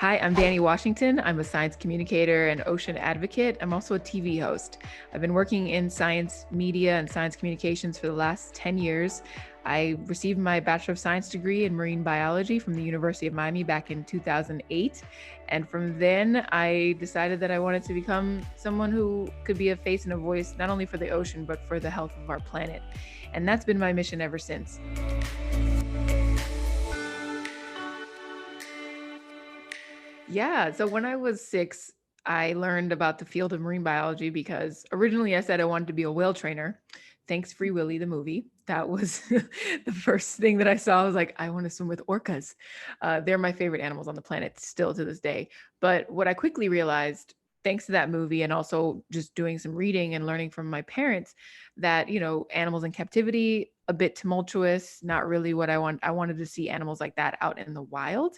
Hi, I'm Danni Washington. I'm a science communicator and ocean advocate. I'm also a TV host. I've been working in science media and science communications for the last 10 years. I received my Bachelor of Science degree in marine biology from the University of Miami back in 2008. And from then, I decided that I wanted to become someone who could be a face and a voice, not only for the ocean, but for the health of our planet. And that's been my mission ever since. Yeah. So when I was 6, I learned about the field of marine biology because originally I said I wanted to be a whale trainer. Thanks, Free Willy, the movie. That was the first thing that I saw. I was like, I want to swim with orcas. They're my favorite animals on the planet still to this day. But what I quickly realized, thanks to that movie and also just doing some reading and learning from my parents, that, animals in captivity, a bit tumultuous, not really what I want. I wanted to see animals like that out in the wild.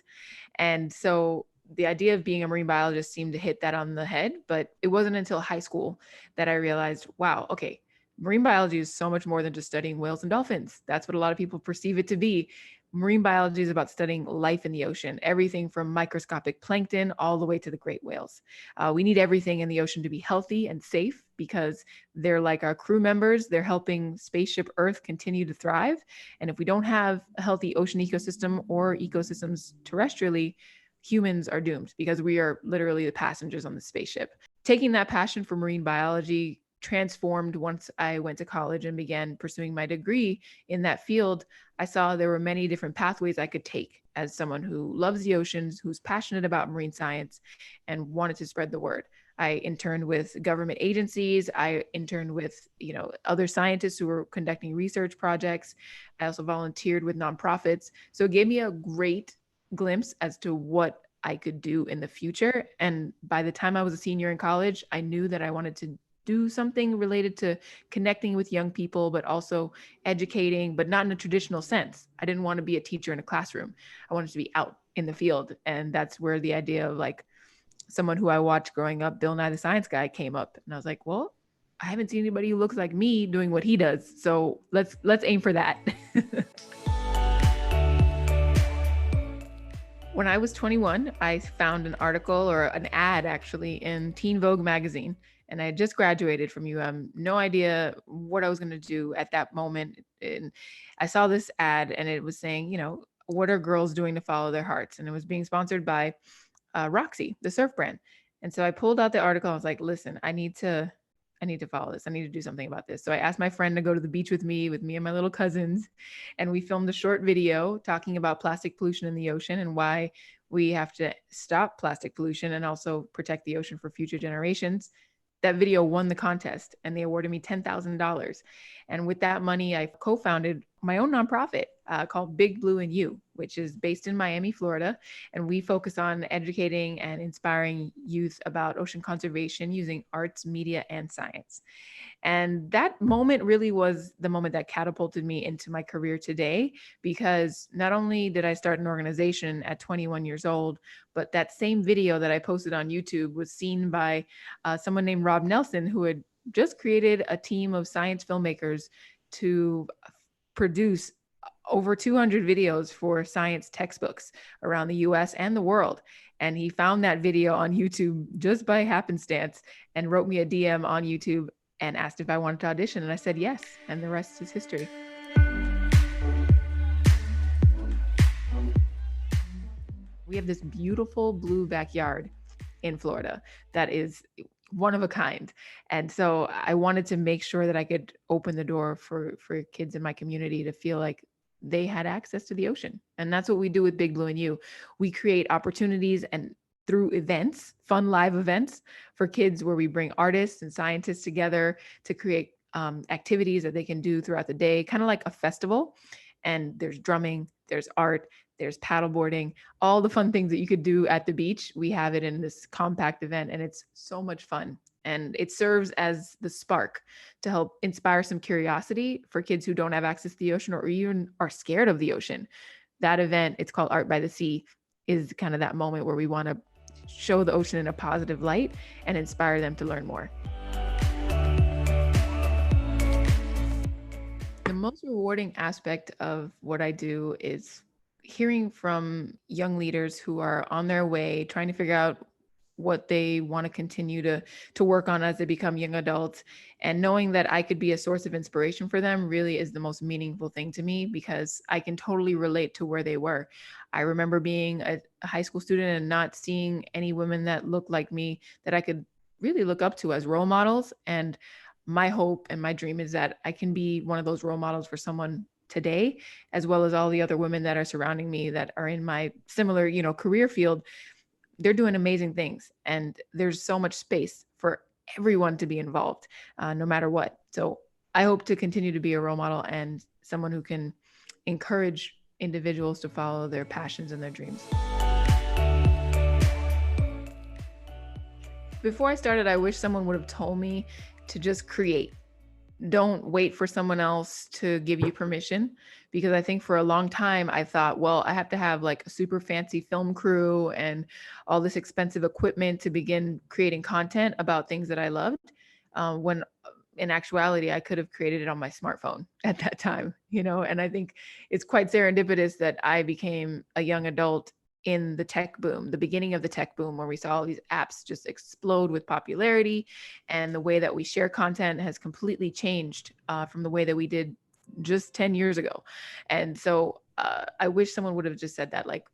And so the idea of being a marine biologist seemed to hit that on the head, but it wasn't until high school that I realized, wow, okay, marine biology is so much more than just studying whales and dolphins. That's what a lot of people perceive it to be. Marine biology is about studying life in the ocean, everything from microscopic plankton all the way to the great whales. We need everything in the ocean to be healthy and safe because they're like our crew members. They're helping Spaceship Earth continue to thrive. And if we don't have a healthy ocean ecosystem or ecosystems terrestrially, humans are doomed because we are literally the passengers on the spaceship. Taking that passion for marine biology transformed once I went to college and began pursuing my degree in that field. I saw there were many different pathways I could take as someone who loves the oceans, who's passionate about marine science, and wanted to spread the word. I interned with government agencies. I interned with, other scientists who were conducting research projects. I also volunteered with nonprofits. So it gave me a great glimpse as to what I could do in the future. And by the time I was a senior in college, I knew that I wanted to do something related to connecting with young people, but also educating, but not in a traditional sense. I didn't want to be a teacher in a classroom. I wanted to be out in the field. And that's where the idea of like someone who I watched growing up, Bill Nye the Science Guy, came up. And I was like, well, I haven't seen anybody who looks like me doing what he does. So let's aim for that. When I was 21, I found an article or an ad actually in Teen Vogue magazine. And I had just graduated from UM, no idea what I was going to do at that moment. And I saw this ad and it was saying, what are girls doing to follow their hearts? And it was being sponsored by Roxy, the surf brand. And so I pulled out the article. I was like, listen, I need to follow this. I need to do something about this. So I asked my friend to go to the beach with me and my little cousins. And we filmed a short video talking about plastic pollution in the ocean and why we have to stop plastic pollution and also protect the ocean for future generations. That video won the contest and they awarded me $10,000. And with that money, I co-founded my own nonprofit called Big Blue and You, which is based in Miami, Florida. And we focus on educating and inspiring youth about ocean conservation using arts, media, and science. And that moment really was the moment that catapulted me into my career today, because not only did I start an organization at 21 years old, but that same video that I posted on YouTube was seen by someone named Rob Nelson, who had just created a team of science filmmakers to produce over 200 videos for science textbooks around the US and the world. And he found that video on YouTube just by happenstance and wrote me a DM on YouTube and asked if I wanted to audition. And I said yes. And the rest is history. We have this beautiful blue backyard in Florida that is one of a kind. And so I wanted to make sure that I could open the door for kids in my community to feel like they had access to the ocean. And that's what we do with Big Blue and You. We create opportunities and through events, fun live events for kids where we bring artists and scientists together to create activities that they can do throughout the day, kind of like a festival. And there's drumming, there's art, there's paddleboarding, all the fun things that you could do at the beach. We have it in this compact event and it's so much fun. And it serves as the spark to help inspire some curiosity for kids who don't have access to the ocean or even are scared of the ocean. That event, it's called Art by the Sea, is kind of that moment where we want to show the ocean in a positive light and inspire them to learn more. The most rewarding aspect of what I do is hearing from young leaders who are on their way, trying to figure out what they want to continue to work on as they become young adults, and knowing that I could be a source of inspiration for them really is the most meaningful thing to me, because I can totally relate to where they were. I remember being a high school student and not seeing any women that looked like me that I could really look up to as role models. And my hope and my dream is that I can be one of those role models for someone today, as well as all the other women that are surrounding me that are in my similar, career field. They're doing amazing things, and there's so much space for everyone to be involved, no matter what. So I hope to continue to be a role model and someone who can encourage individuals to follow their passions and their dreams. Before I started, I wish someone would have told me to just create. Don't wait for someone else to give you permission, because I think for a long time I thought, well, I have to have like a super fancy film crew and all this expensive equipment to begin creating content about things that I loved. When in actuality, I could have created it on my smartphone at that time, and I think it's quite serendipitous that I became a young adult in the tech boom, the beginning of the tech boom, where we saw all these apps just explode with popularity, and the way that we share content has completely changed from the way that we did just 10 years ago. And so I wish someone would have just said that, like,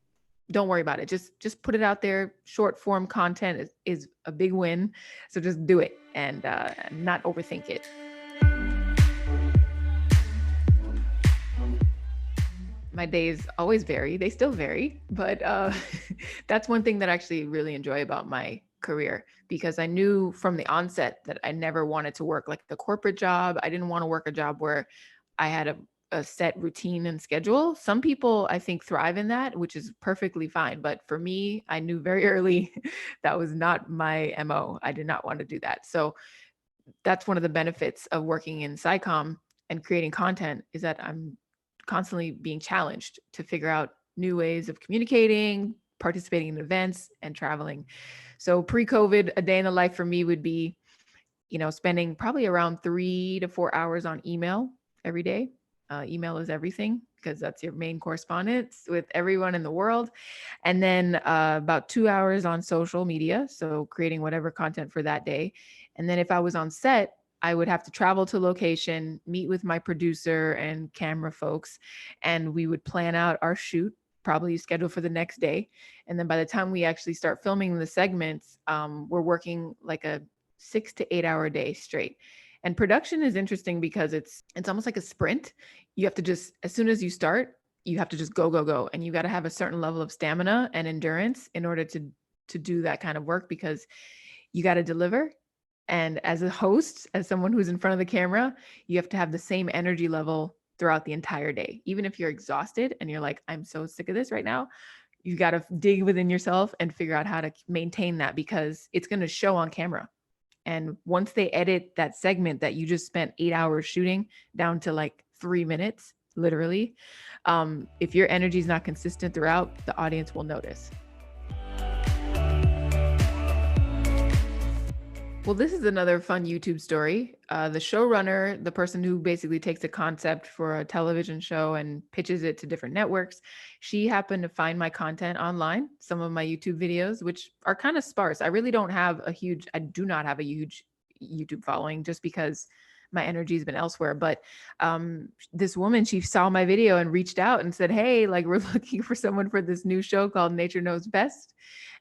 don't worry about it. Just put it out there. Short form content is a big win. So just do it and not overthink it. My days always vary. They still vary, but that's one thing that I actually really enjoy about my career, because I knew from the onset that I never wanted to work like a corporate job. I didn't want to work a job where I had a set routine and schedule. Some people, I think, thrive in that, which is perfectly fine. But for me, I knew very early that was not my MO. I did not want to do that. So that's one of the benefits of working in SciComm and creating content, is that I'm constantly being challenged to figure out new ways of communicating, participating in events, and traveling. So pre-COVID, a day in the life for me would be, spending probably around 3 to 4 hours on email every day. Email is everything, because that's your main correspondence with everyone in the world. And then about 2 hours on social media, so creating whatever content for that day. And then if I was on set, I would have to travel to location, meet with my producer and camera folks, and we would plan out our shoot, probably scheduled for the next day. And then by the time we actually start filming the segments, we're working like a 6 to 8 hour day straight. And production is interesting because it's almost like a sprint. You have to just, as soon as you start, you have to just go, go, go. And you got to have a certain level of stamina and endurance in order to do that kind of work, because you got to deliver. And as a host, as someone who's in front of the camera, you have to have the same energy level throughout the entire day. Even if you're exhausted and you're like, I'm so sick of this right now, you got to dig within yourself and figure out how to maintain that, because it's going to show on camera. And once they edit that segment that you just spent 8 hours shooting down to like 3 minutes, literally, if your energy is not consistent throughout, the audience will notice. Well, this is another fun YouTube story. The showrunner, the person who basically takes a concept for a television show and pitches it to different networks, she happened to find my content online, some of my YouTube videos, which are kind of sparse. I do not have a huge YouTube following, just because my energy has been elsewhere. But this woman, she saw my video and reached out and said, hey, like, we're looking for someone for this new show called Nature Knows Best.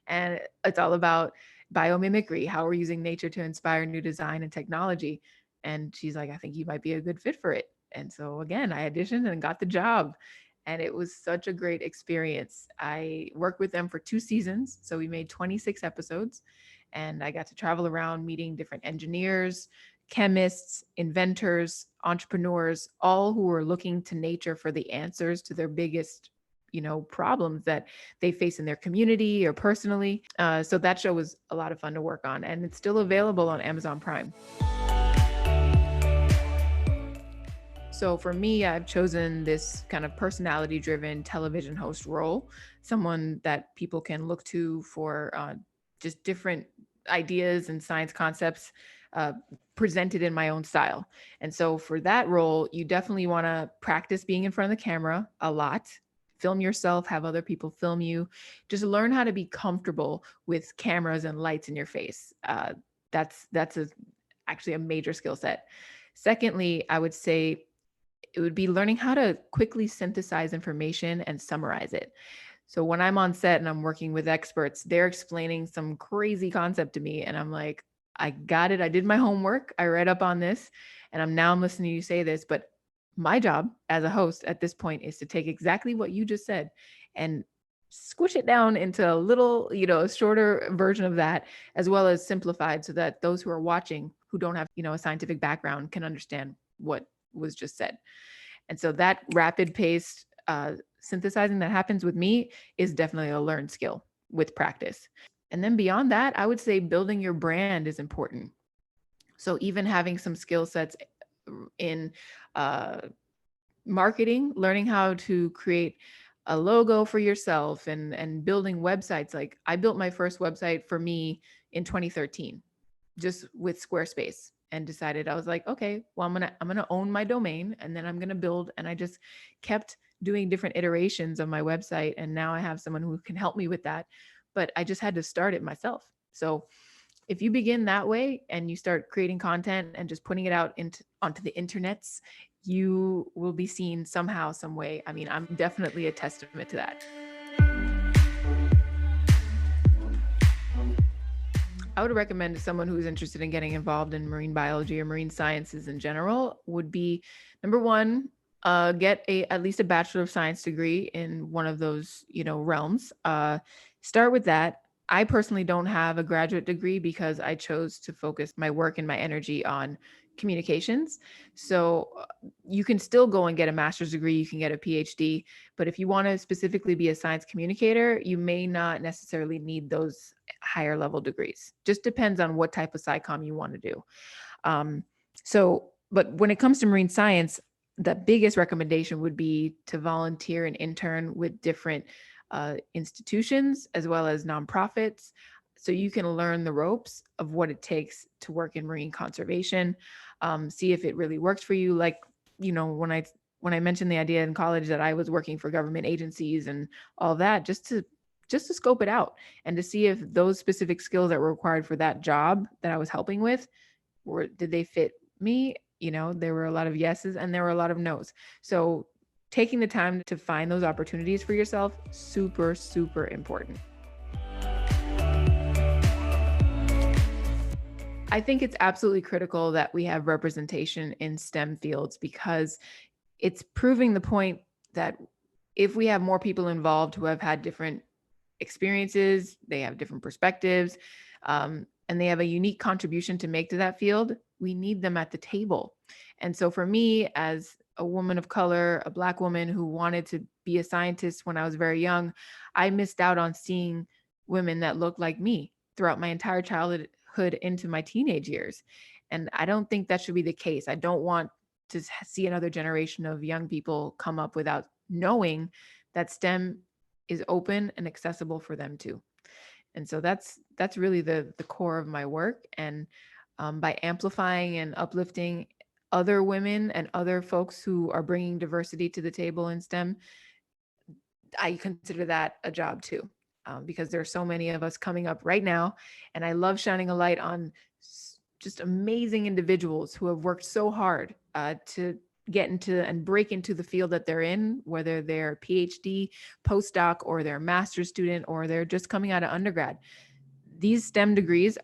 And it's all about biomimicry, how we're using nature to inspire new design and technology. And she's like, I think you might be a good fit for it. And so again, I auditioned and got the job. And it was such a great experience. I worked with them for 2 seasons. So we made 26 episodes. And I got to travel around meeting different engineers, chemists, inventors, entrepreneurs, all who were looking to nature for the answers to their biggest problems that they face in their community or personally. So that show was a lot of fun to work on, and it's still available on Amazon Prime. So for me, I've chosen this kind of personality-driven television host role, someone that people can look to for just different ideas and science concepts presented in my own style. And so for that role, you definitely want to practice being in front of the camera a lot. film yourself, have other people film you. Just learn how to be comfortable with cameras and lights in your face. That's actually a major skill set. Secondly, I would say it would be learning how to quickly synthesize information and summarize it. So when I'm on set and I'm working with experts, they're explaining some crazy concept to me, and I'm like, I got it. I did my homework. I read up on this, and I'm listening to you say this. But my job as a host at this point is to take exactly what you just said and squish it down into a little, a shorter version of that, as well as simplified, so that those who are watching who don't have, a scientific background can understand what was just said. And so that rapid paced synthesizing that happens with me is definitely a learned skill with practice. And then beyond that, I would say building your brand is important. So even having some skill sets in marketing, learning how to create a logo for yourself, and building websites. Like I built my first website for me in 2013, just with Squarespace, and decided, I was like, okay, well, I'm gonna own my domain, and then I'm gonna build. And I just kept doing different iterations of my website, and now I have someone who can help me with that. But I just had to start it myself. So if you begin that way and you start creating content and just putting it out onto the internets, you will be seen somehow, some way. I mean, I'm definitely a testament to that. I would recommend to someone who's interested in getting involved in marine biology or marine sciences in general would be, number one, get at least a Bachelor of Science degree in one of those, realms. Start with that. I personally don't have a graduate degree because I chose to focus my work and my energy on communications. So you can still go and get a master's degree, you can get a PhD, but if you want to specifically be a science communicator, you may not necessarily need those higher level degrees. Just depends on what type of SciComm you want to do. But when it comes to marine science, the biggest recommendation would be to volunteer and intern with different institutions as well as nonprofits, so you can learn the ropes of what it takes to work in marine conservation. See if it really works for you. Like, when I mentioned the idea in college that I was working for government agencies and all that, just to scope it out and to see if those specific skills that were required for that job that I was helping with did they fit me? There were a lot of yeses and there were a lot of nos. So taking the time to find those opportunities for yourself, super, super important. I think it's absolutely critical that we have representation in STEM fields, because it's proving the point that if we have more people involved who have had different experiences, they have different perspectives, and they have a unique contribution to make to that field, we need them at the table. And so for me, as a woman of color, a Black woman who wanted to be a scientist when I was very young, I missed out on seeing women that looked like me throughout my entire childhood into my teenage years. And I don't think that should be the case. I don't want to see another generation of young people come up without knowing that STEM is open and accessible for them too. And so that's really the core of my work. And by amplifying and uplifting other women and other folks who are bringing diversity to the table in STEM, I consider that a job too, because there are so many of us coming up right now. And I love shining a light on just amazing individuals who have worked so hard to get into and break into the field that they're in, whether they're PhD, postdoc, or they're a master's student, or they're just coming out of undergrad. These STEM degrees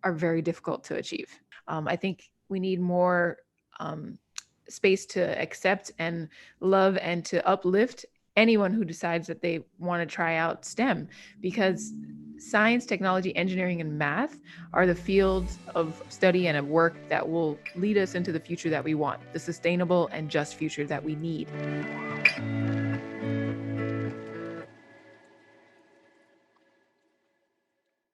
are very difficult to achieve. I think we need more space to accept and love and to uplift anyone who decides that they want to try out STEM, because science, technology, engineering, and math are the fields of study and of work that will lead us into the future that we want, the sustainable and just future that we need.